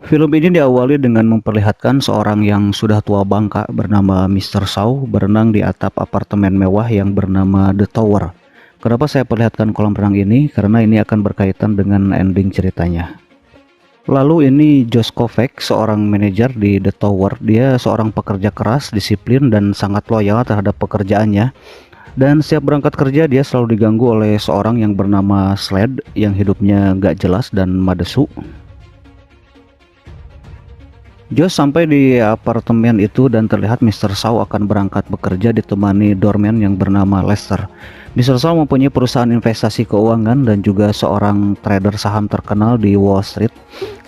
Film ini diawali dengan memperlihatkan seorang yang sudah tua bangka bernama Mr. Shaw berenang di atap apartemen mewah yang bernama The Tower. Kenapa saya perlihatkan kolam renang ini? Karena ini akan berkaitan dengan ending ceritanya. Lalu ini Josh Kovac, seorang manajer di The Tower. Dia seorang pekerja keras, disiplin, dan sangat loyal terhadap pekerjaannya. Dan setiap berangkat kerja dia selalu diganggu oleh seorang yang bernama Sled yang hidupnya gak jelas dan madesu. Josh sampai di apartemen itu dan terlihat Mr. Shaw akan berangkat bekerja ditemani doorman yang bernama Lester. Mr. Shaw mempunyai perusahaan investasi keuangan dan juga seorang trader saham terkenal di Wall Street.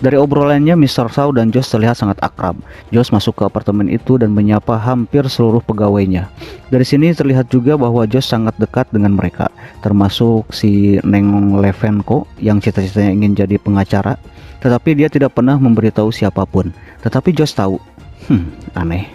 Dari obrolannya, Mr. Shaw dan Josh terlihat sangat akrab. Josh masuk ke apartemen itu dan menyapa hampir seluruh pegawainya. Dari sini terlihat juga bahwa Josh sangat dekat dengan mereka, termasuk si Neng Levenko yang cita-citanya ingin jadi pengacara. Tetapi dia tidak pernah memberitahu siapapun. Tetapi Josh tahu. Aneh.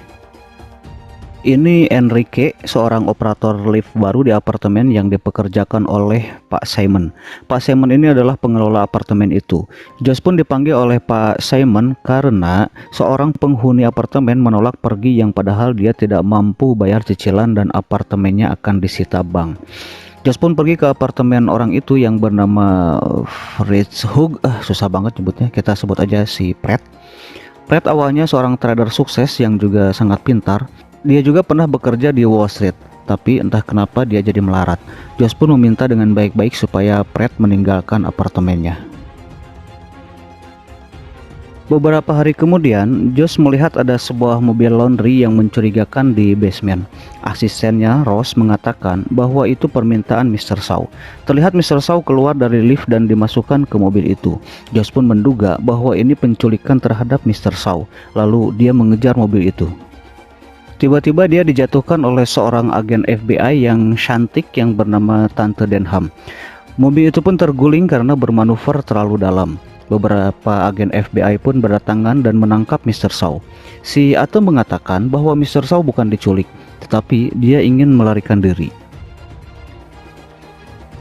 Ini Enrique, seorang operator lift baru di apartemen yang dipekerjakan oleh Pak Simon. Pak Simon ini adalah pengelola apartemen itu. Josh pun dipanggil oleh Pak Simon karena seorang penghuni apartemen menolak pergi yang padahal dia tidak mampu bayar cicilan dan apartemennya akan disita bank. Josh pun pergi ke apartemen orang itu yang bernama Fritz Hug. Susah banget nyebutnya, kita sebut aja si Fred. Fred awalnya seorang trader sukses yang juga sangat pintar. Dia juga pernah bekerja di Wall Street, tapi entah kenapa dia jadi melarat. Josh pun meminta dengan baik-baik supaya Fred meninggalkan apartemennya. Beberapa hari kemudian, Josh melihat ada sebuah mobil laundry yang mencurigakan di basement. Asistennya, Ross, mengatakan bahwa itu permintaan Mr. Shaw. Terlihat Mr. Shaw keluar dari lift dan dimasukkan ke mobil itu. Josh pun menduga bahwa ini penculikan terhadap Mr. Shaw. Lalu dia mengejar mobil itu. Tiba-tiba dia dijatuhkan oleh seorang agen FBI yang cantik yang bernama Tante Denham. Mobil itu pun terguling karena bermanuver terlalu dalam. Beberapa agen FBI pun berdatangan dan menangkap Mr. Shaw. Si Atom mengatakan bahwa Mr. Shaw bukan diculik, tetapi dia ingin melarikan diri.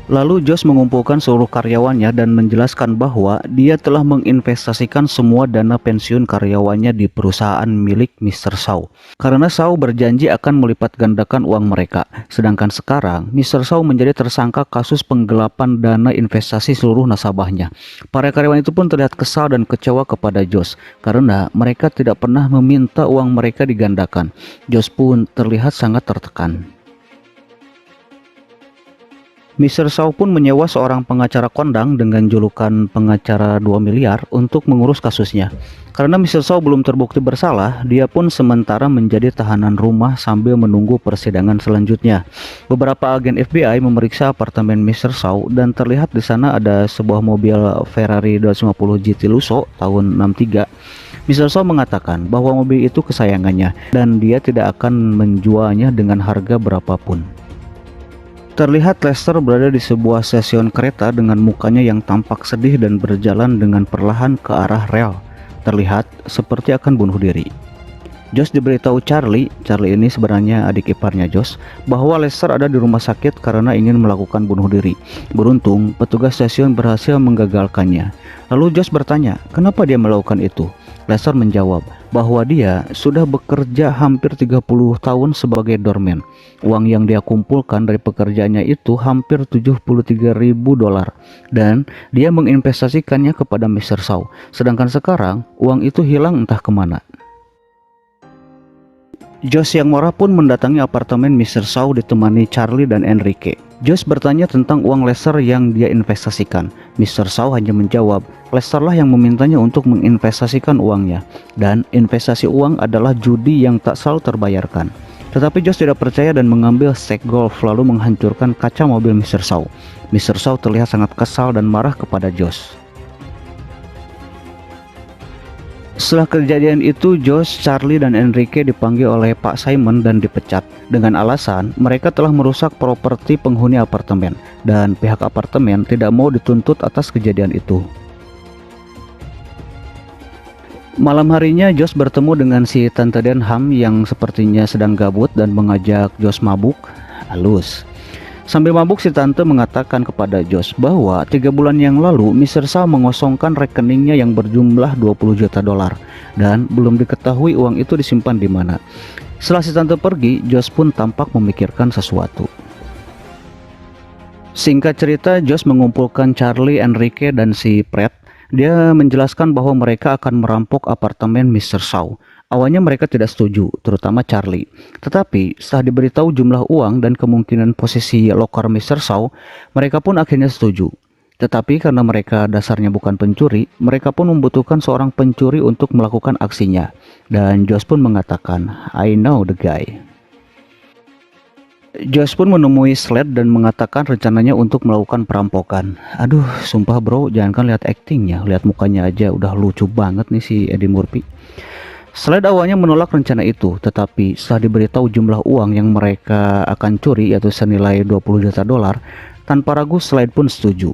Lalu Josh mengumpulkan seluruh karyawannya dan menjelaskan bahwa dia telah menginvestasikan semua dana pensiun karyawannya di perusahaan milik Mr. Shaw. Karena Shaw berjanji akan melipat gandakan uang mereka. Sedangkan sekarang Mr. Shaw menjadi tersangka kasus penggelapan dana investasi seluruh nasabahnya. Para karyawan itu pun terlihat kesal dan kecewa kepada Josh karena mereka tidak pernah meminta uang mereka digandakan. Josh pun terlihat sangat tertekan. Mr. Shaw pun menyewa seorang pengacara kondang dengan julukan pengacara 2 miliar untuk mengurus kasusnya. Karena Mr. Shaw belum terbukti bersalah, dia pun sementara menjadi tahanan rumah sambil menunggu persidangan selanjutnya. Beberapa agen FBI memeriksa apartemen Mr. Shaw dan terlihat di sana ada sebuah mobil Ferrari 250 GT Lusso tahun 63. Mr. Shaw mengatakan bahwa mobil itu kesayangannya dan dia tidak akan menjualnya dengan harga berapapun. Terlihat Lester berada di sebuah stasiun kereta dengan mukanya yang tampak sedih dan berjalan dengan perlahan ke arah rel. Terlihat seperti akan bunuh diri. Josh diberitahu Charlie ini sebenarnya adik iparnya Josh, bahwa Lester ada di rumah sakit karena ingin melakukan bunuh diri. Beruntung, petugas stasiun berhasil menggagalkannya. Lalu Josh bertanya, kenapa dia melakukan itu? Lester menjawab bahwa dia sudah bekerja hampir 30 tahun sebagai doorman. Uang yang dia kumpulkan dari pekerjaannya itu hampir 73.000 dolar dan dia menginvestasikannya kepada Mr. Shaw. Sedangkan sekarang uang itu hilang entah kemana. Josh yang marah pun mendatangi apartemen Mr. Shaw ditemani Charlie dan Enrique. Josh bertanya tentang uang Lester yang dia investasikan. Mr. Shaw hanya menjawab, Lester lah yang memintanya untuk menginvestasikan uangnya. Dan investasi uang adalah judi yang tak selalu terbayarkan. Tetapi Josh tidak percaya dan mengambil stek golf lalu menghancurkan kaca mobil Mr. Shaw. Mr. Shaw terlihat sangat kesal dan marah kepada Josh. Setelah kejadian itu, Josh, Charlie, dan Enrique dipanggil oleh Pak Simon dan dipecat dengan alasan mereka telah merusak properti penghuni apartemen dan pihak apartemen tidak mau dituntut atas kejadian itu. Malam harinya Josh bertemu dengan si Tante Denham yang sepertinya sedang gabut dan mengajak Josh mabuk. Halus. Sambil mabuk, si tante mengatakan kepada Josh bahwa 3 bulan yang lalu Mr. Shaw mengosongkan rekeningnya yang berjumlah 20 juta dolar dan belum diketahui uang itu disimpan di mana. Setelah si tante pergi, Josh pun tampak memikirkan sesuatu. Singkat cerita, Josh mengumpulkan Charlie, Enrique, dan si Fred. Dia menjelaskan bahwa mereka akan merampok apartemen Mr. Shaw. Awalnya mereka tidak setuju, terutama Charlie. Tetapi setelah diberitahu jumlah uang dan kemungkinan posisi loker Mr. Shaw, mereka pun akhirnya setuju. Tetapi karena mereka dasarnya bukan pencuri, mereka pun membutuhkan seorang pencuri untuk melakukan aksinya. Dan Josh pun mengatakan, "I know the guy." Josh pun menemui Slade dan mengatakan rencananya untuk melakukan perampokan. Aduh, sumpah bro, jangankan lihat aktingnya, lihat mukanya aja udah lucu banget nih si Eddie Murphy. Slade awalnya menolak rencana itu, tetapi setelah diberitahu jumlah uang yang mereka akan curi yaitu senilai 20 juta dolar, tanpa ragu Slade pun setuju.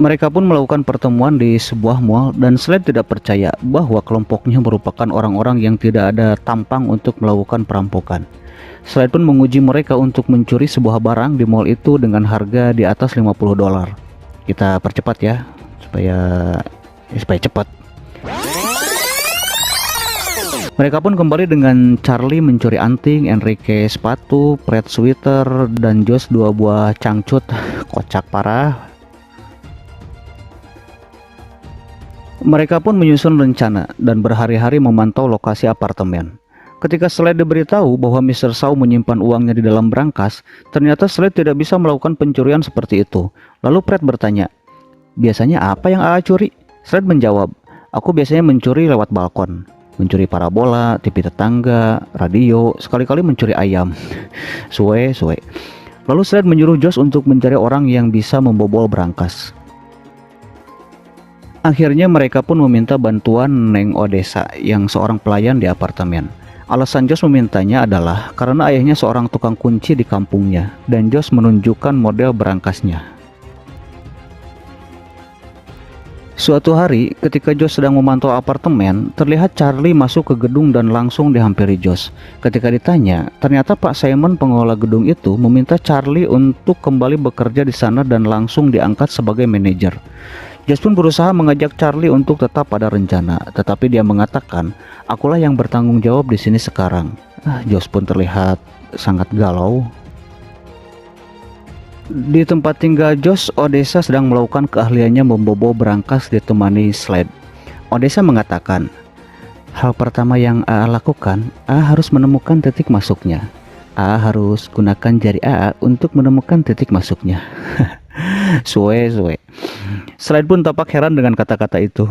Mereka pun melakukan pertemuan di sebuah mall dan Slade tidak percaya bahwa kelompoknya merupakan orang-orang yang tidak ada tampang untuk melakukan perampokan. Slade pun menguji mereka untuk mencuri sebuah barang di mall itu dengan harga di atas 50 dolar. Kita percepat ya, supaya cepat. Mereka pun kembali dengan Charlie mencuri anting, Enrique sepatu, Fred sweater, dan Josh 2 buah cangcut. Kocak parah. Mereka pun menyusun rencana dan berhari-hari memantau lokasi apartemen. Ketika Slade diberitahu bahwa Mr. Shaw menyimpan uangnya di dalam brankas, ternyata Slade tidak bisa melakukan pencurian seperti itu. Lalu Fred bertanya, "Biasanya apa yang AA curi?" Slade menjawab, "Aku biasanya mencuri lewat balkon. Mencuri parabola, TV tetangga, radio, sekali-kali mencuri ayam." Suwe. Lalu Slade menyuruh Josh untuk mencari orang yang bisa membobol brankas. Akhirnya mereka pun meminta bantuan Neng Odessa yang seorang pelayan di apartemen. Alasan Josh memintanya adalah karena ayahnya seorang tukang kunci di kampungnya dan Josh menunjukkan model berangkasnya. Suatu hari, ketika Josh sedang memantau apartemen, terlihat Charlie masuk ke gedung dan langsung dihampiri Josh. Ketika ditanya, ternyata Pak Simon pengelola gedung itu meminta Charlie untuk kembali bekerja di sana dan langsung diangkat sebagai manajer. Josh pun berusaha mengajak Charlie untuk tetap pada rencana, tetapi dia mengatakan, "Akulah yang bertanggung jawab di sini sekarang." Josh pun terlihat sangat galau. Di tempat tinggal Josh, Odessa sedang melakukan keahliannya membobol berangkas ditemani Slade. Odessa mengatakan, "Hal pertama yang AA lakukan, AA harus menemukan titik masuknya. AA harus gunakan jari AA untuk menemukan titik masuknya." Suwe. Slade pun tampak heran dengan kata-kata itu.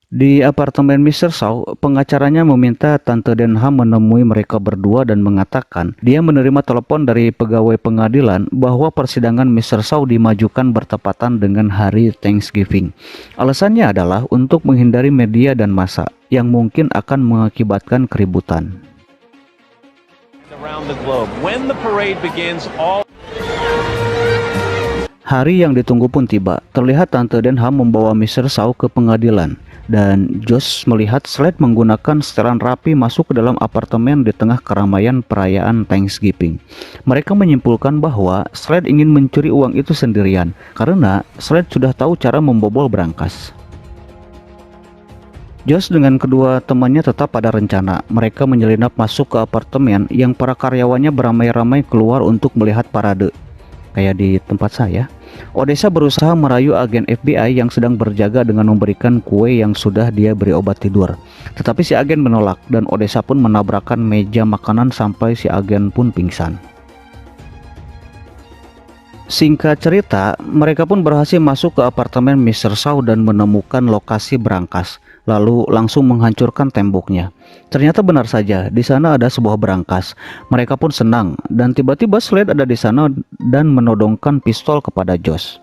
Di apartemen Mr. Shaw, pengacaranya meminta Tante Denham menemui mereka berdua dan mengatakan dia menerima telepon dari pegawai pengadilan bahwa persidangan Mr. Shaw dimajukan bertepatan dengan hari Thanksgiving. Alasannya adalah untuk menghindari media dan massa yang mungkin akan mengakibatkan keributan. Hari yang ditunggu pun tiba. Terlihat Tante Denham membawa Mr. Shaw ke pengadilan. Dan Josh melihat Slade menggunakan setelan rapi masuk ke dalam apartemen di tengah keramaian perayaan Thanksgiving. Mereka menyimpulkan bahwa Slade ingin mencuri uang itu sendirian karena Slade sudah tahu cara membobol brankas. Josh dengan kedua temannya tetap pada rencana. Mereka menyelinap masuk ke apartemen yang para karyawannya beramai-ramai keluar untuk melihat parade. Kayak di tempat saya. Odessa berusaha merayu agen FBI yang sedang berjaga dengan memberikan kue yang sudah dia beri obat tidur. Tetapi si agen menolak dan Odessa pun menabrakkan meja makanan sampai si agen pun pingsan. Singkat cerita, mereka pun berhasil masuk ke apartemen Mr. Shaw dan menemukan lokasi berangkas, lalu langsung menghancurkan temboknya. Ternyata benar saja, di sana ada sebuah berangkas. Mereka pun senang, dan tiba-tiba Slade ada di sana dan menodongkan pistol kepada Josh.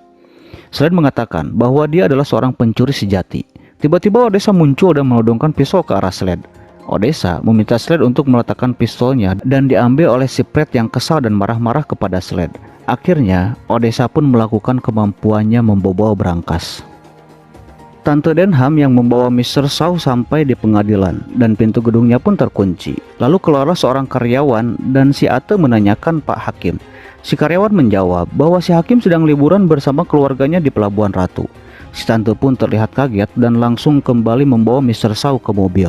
Slade mengatakan bahwa dia adalah seorang pencuri sejati. Tiba-tiba Odessa muncul dan menodongkan pistol ke arah Slade. Odessa meminta Slade untuk meletakkan pistolnya dan diambil oleh si Fred yang kesal dan marah-marah kepada Slade. Akhirnya, Odessa pun melakukan kemampuannya membobol berangkas. Tante Denham yang membawa Mr. Shaw sampai di pengadilan dan pintu gedungnya pun terkunci. Lalu keluarlah seorang karyawan dan si Ate menanyakan Pak Hakim. Si karyawan menjawab bahwa si Hakim sedang liburan bersama keluarganya di Pelabuhan Ratu. Si tante pun terlihat kaget dan langsung kembali membawa Mr. Shaw ke mobil.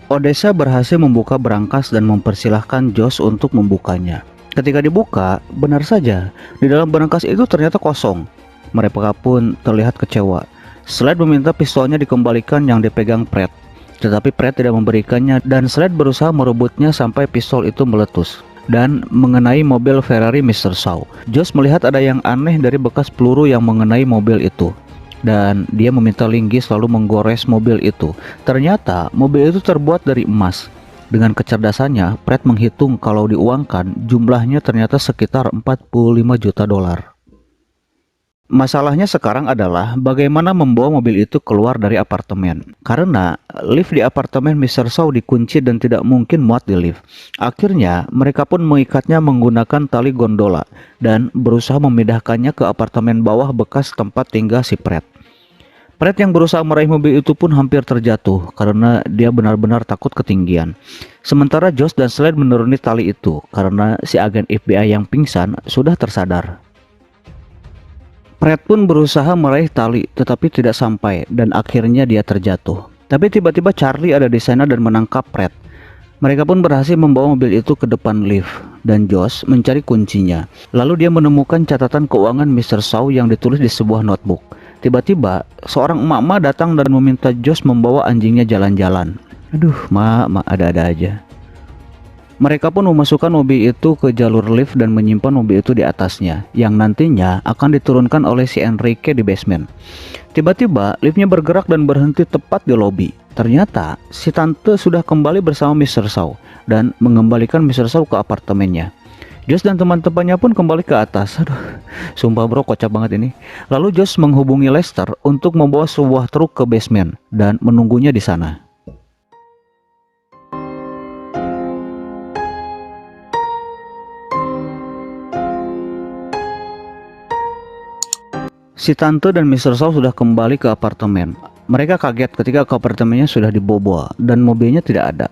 Odessa berhasil membuka berangkas dan mempersilahkan Josh untuk membukanya. Ketika dibuka, benar saja, di dalam berangkas itu ternyata kosong. Mereka pun terlihat kecewa. Slade meminta pistolnya dikembalikan yang dipegang Pratt, tetapi Pratt tidak memberikannya dan Slade berusaha merebutnya sampai pistol itu meletus dan mengenai mobil Ferrari Mr. Shaw. Josh melihat ada yang aneh dari bekas peluru yang mengenai mobil itu, dan dia meminta Linggis lalu menggores mobil itu. Ternyata mobil itu terbuat dari emas. Dengan kecerdasannya, Pratt menghitung kalau diuangkan jumlahnya ternyata sekitar 45 juta dolar. Masalahnya sekarang adalah bagaimana membawa mobil itu keluar dari apartemen. Karena lift di apartemen Mr. Shaw dikunci dan tidak mungkin muat di lift. Akhirnya mereka pun mengikatnya menggunakan tali gondola dan berusaha memindahkannya ke apartemen bawah bekas tempat tinggal si Pratt. Pratt yang berusaha meraih mobil itu pun hampir terjatuh karena dia benar-benar takut ketinggian. Sementara Josh dan Slade menuruni tali itu karena si agen FBI yang pingsan sudah tersadar. Pratt pun berusaha meraih tali tetapi tidak sampai dan akhirnya dia terjatuh. Tapi tiba-tiba Charlie ada di sana dan menangkap Pratt. Mereka pun berhasil membawa mobil itu ke depan lift dan Josh mencari kuncinya. Lalu dia menemukan catatan keuangan Mr. Shaw yang ditulis di sebuah notebook. Tiba-tiba seorang emak-emak datang dan meminta Josh membawa anjingnya jalan-jalan. Aduh, mak ada-ada aja. Mereka pun memasukkan mobil itu ke jalur lift dan menyimpan mobil itu di atasnya, yang nantinya akan diturunkan oleh si Enrique di basement. Tiba-tiba liftnya bergerak dan berhenti tepat di lobi. Ternyata si tante sudah kembali bersama Mr. Shaw dan mengembalikan Mr. Shaw ke apartemennya. Josh dan teman-temannya pun kembali ke atas. Aduh, sumpah bro, kocak banget ini. Lalu Josh menghubungi Lester untuk membawa sebuah truk ke basement dan menunggunya di sana. Si tante dan Mr. Shaw sudah kembali ke apartemen. Mereka kaget ketika apartemennya sudah dibobol dan mobilnya tidak ada.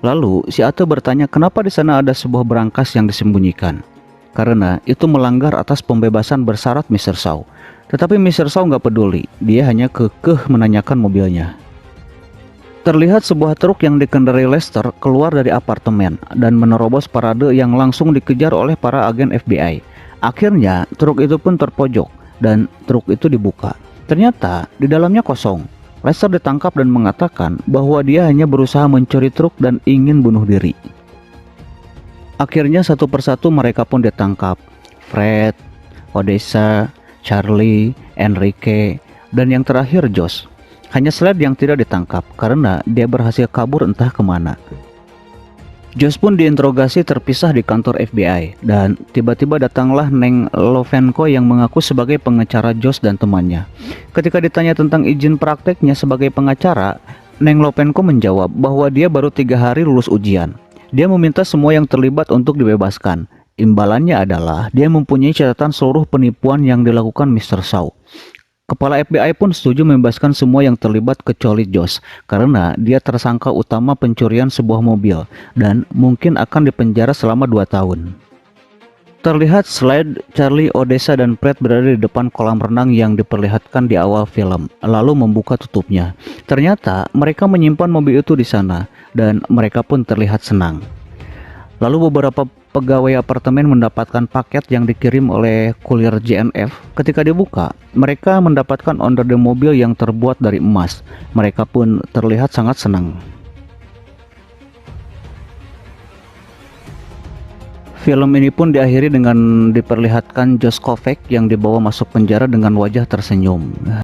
Lalu si Ate bertanya kenapa di sana ada sebuah berangkas yang disembunyikan. Karena itu melanggar atas pembebasan bersyarat Mr. Shaw. Tetapi Mr. Shaw nggak peduli, dia hanya kekeh menanyakan mobilnya. Terlihat sebuah truk yang dikendarai Lester keluar dari apartemen dan menerobos parade yang langsung dikejar oleh para agen FBI. Akhirnya truk itu pun terpojok dan truk itu dibuka. Ternyata di dalamnya kosong. Lester ditangkap dan mengatakan bahwa dia hanya berusaha mencuri truk dan ingin bunuh diri. Akhirnya satu persatu mereka pun ditangkap. Fred, Odessa, Charlie, Enrique, dan yang terakhir Josh. Hanya Slade yang tidak ditangkap karena dia berhasil kabur entah kemana. Josh pun diinterogasi terpisah di kantor FBI dan tiba-tiba datanglah Neng Lovenko yang mengaku sebagai pengacara Josh dan temannya. Ketika ditanya tentang izin prakteknya sebagai pengacara, Neng Lovenko menjawab bahwa dia baru 3 hari lulus ujian. Dia meminta semua yang terlibat untuk dibebaskan. Imbalannya adalah dia mempunyai catatan seluruh penipuan yang dilakukan Mr. Shaw. Kepala FBI pun setuju membebaskan semua yang terlibat kecuali Josh karena dia tersangka utama pencurian sebuah mobil dan mungkin akan dipenjara selama 2 tahun. Terlihat Slade, Charlie, Odessa, dan Pratt berada di depan kolam renang yang diperlihatkan di awal film, lalu membuka tutupnya. Ternyata mereka menyimpan mobil itu di sana dan mereka pun terlihat senang. Lalu beberapa pegawai apartemen mendapatkan paket yang dikirim oleh kurir JNF. Ketika dibuka, mereka mendapatkan onderdil mobil yang terbuat dari emas. Mereka pun terlihat sangat senang. Film ini pun diakhiri dengan diperlihatkan Josh Kovac yang dibawa masuk penjara dengan wajah tersenyum.